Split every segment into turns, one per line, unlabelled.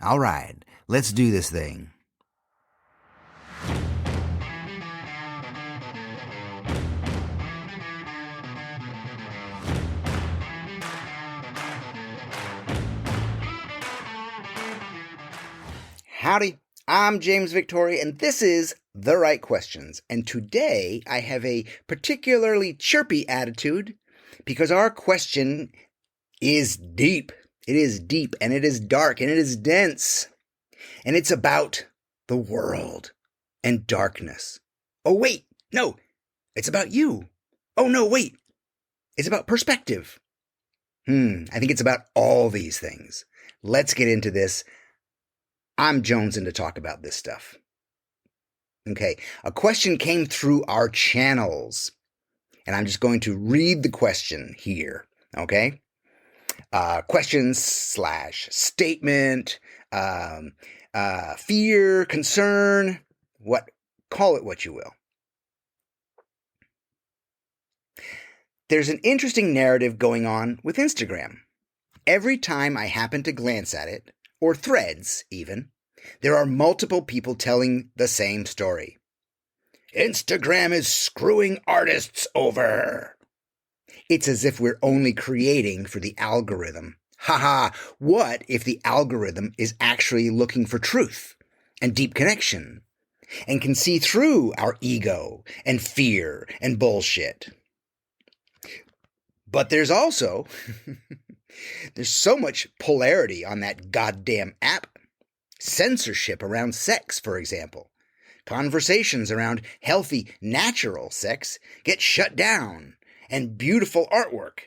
All right, let's do this thing. Howdy, I'm James Victoria, and this is The Right Questions. And today I have a particularly chirpy attitude because our question is deep. It is deep, and it is dark, and it is dense. And it's about the world and darkness. Oh, wait, no, it's about you. Oh, no, wait, it's about perspective. I think it's about all these things. Let's get into this. I'm jonesing to talk about this stuff. Okay, a question came through our channels, and I'm just going to read the question here, okay? Question/statement, fear, concern, call it what you will. There's an interesting narrative going on with Instagram. Every time I happen to glance at it, or Threads even, there are multiple people telling the same story. Instagram is screwing artists over. It's as if we're only creating for the algorithm. Haha, what if the algorithm is actually looking for truth and deep connection and can see through our ego and fear and bullshit? But there's also, there's so much polarity on that goddamn app. Censorship around sex, for example. Conversations around healthy, natural sex get shut down, and beautiful artwork.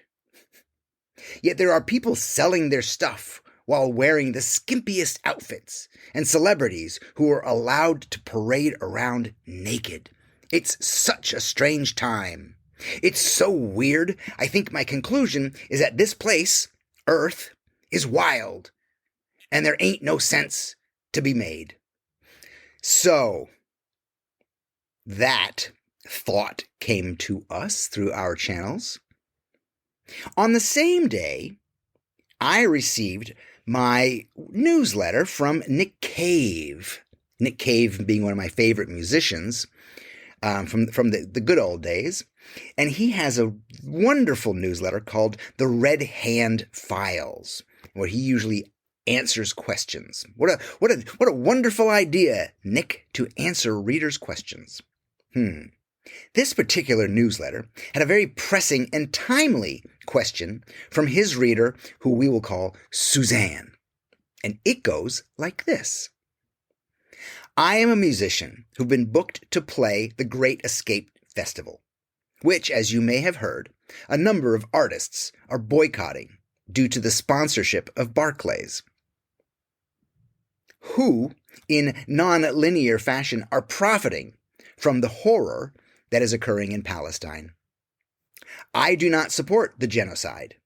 Yet there are people selling their stuff while wearing the skimpiest outfits, and celebrities who are allowed to parade around naked. It's such a strange time. It's so weird. I think my conclusion is that this place, Earth, is wild, and there ain't no sense to be made. So, that thought came to us through our channels. On the same day, I received my newsletter from Nick Cave. Nick Cave being one of my favorite musicians from the good old days. And he has a wonderful newsletter called The Red Hand Files, where he usually answers questions. What a wonderful idea, Nick, to answer readers' questions. This particular newsletter had a very pressing and timely question from his reader, who we will call Suzanne. And it goes like this. I am a musician who've been booked to play the Great Escape Festival, which, as you may have heard, a number of artists are boycotting due to the sponsorship of Barclays, who, in non-linear fashion, are profiting from the horror that is occurring in Palestine. I do not support the genocide.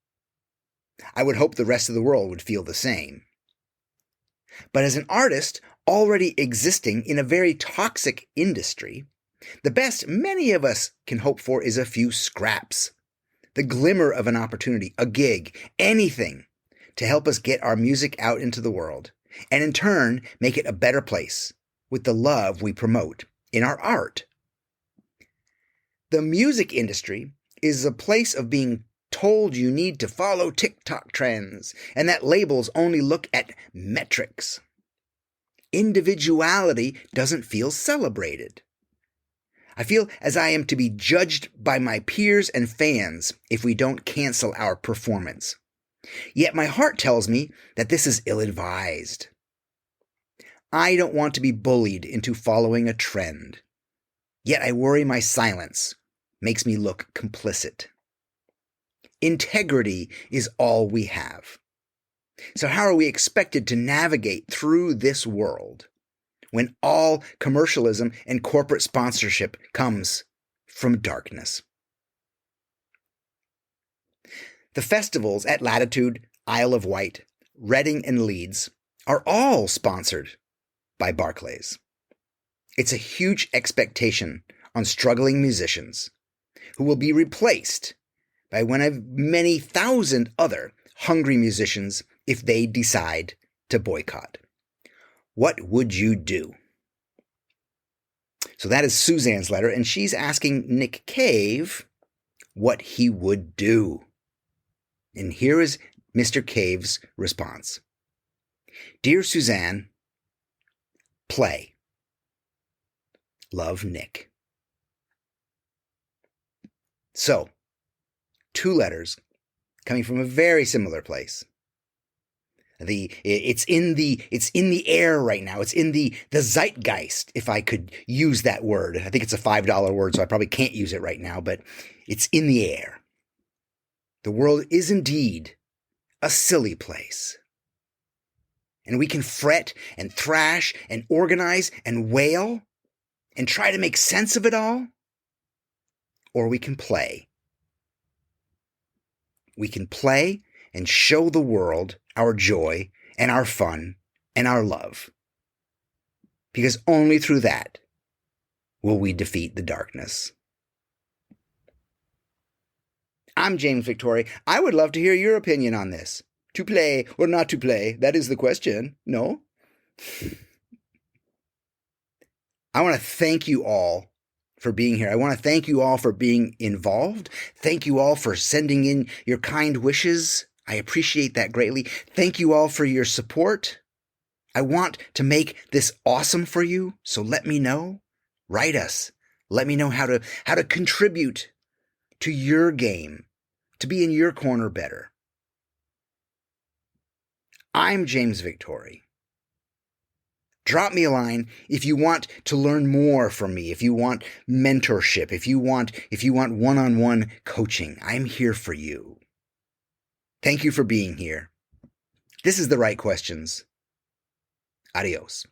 I would hope the rest of the world would feel the same. But as an artist already existing in a very toxic industry, the best many of us can hope for is a few scraps, the glimmer of an opportunity, a gig, anything to help us get our music out into the world, and in turn make it a better place with the love we promote in our art. The music industry is a place of being told you need to follow TikTok trends and that labels only look at metrics. Individuality doesn't feel celebrated. I feel as I am to be judged by my peers and fans if we don't cancel our performance. Yet my heart tells me that this is ill-advised. I don't want to be bullied into following a trend. Yet I worry my silence makes me look complicit. Integrity is all we have. So how are we expected to navigate through this world when all commercialism and corporate sponsorship comes from darkness? The festivals at Latitude, Isle of Wight, Reading, and Leeds are all sponsored by Barclays. It's a huge expectation on struggling musicians who will be replaced by one of many thousand other hungry musicians if they decide to boycott. what would you do? So that is Suzanne's letter, and she's asking Nick Cave what he would do. And here is Mr. Cave's response. Dear Suzanne, play. Love, Nick. So, 2 letters coming from a very similar place. It's in the air right now. It's in the zeitgeist, if I could use that word. I think it's a $5 word, so I probably can't use it right now, but it's in the air. The world is indeed a silly place. And we can fret and thrash and organize and wail and try to make sense of it all. Or we can play. We can play and show the world our joy and our fun and our love. Because only through that will we defeat the darkness. I'm James Victori. I would love to hear your opinion on this. To play or not to play? That is the question. No? I want to thank you all for being here. I want to thank you all for being involved. Thank you all for sending in your kind wishes. I appreciate that greatly. Thank you all for your support. I want to make this awesome for you, so let me know. Write us. Let me know how to contribute to your game, to be in your corner better. I'm James Victori. Drop me a line if you want to learn more from me, if you want mentorship, if you want one-on-one coaching. I'm here for you. Thank you for being here. This is The Right Questions. Adios.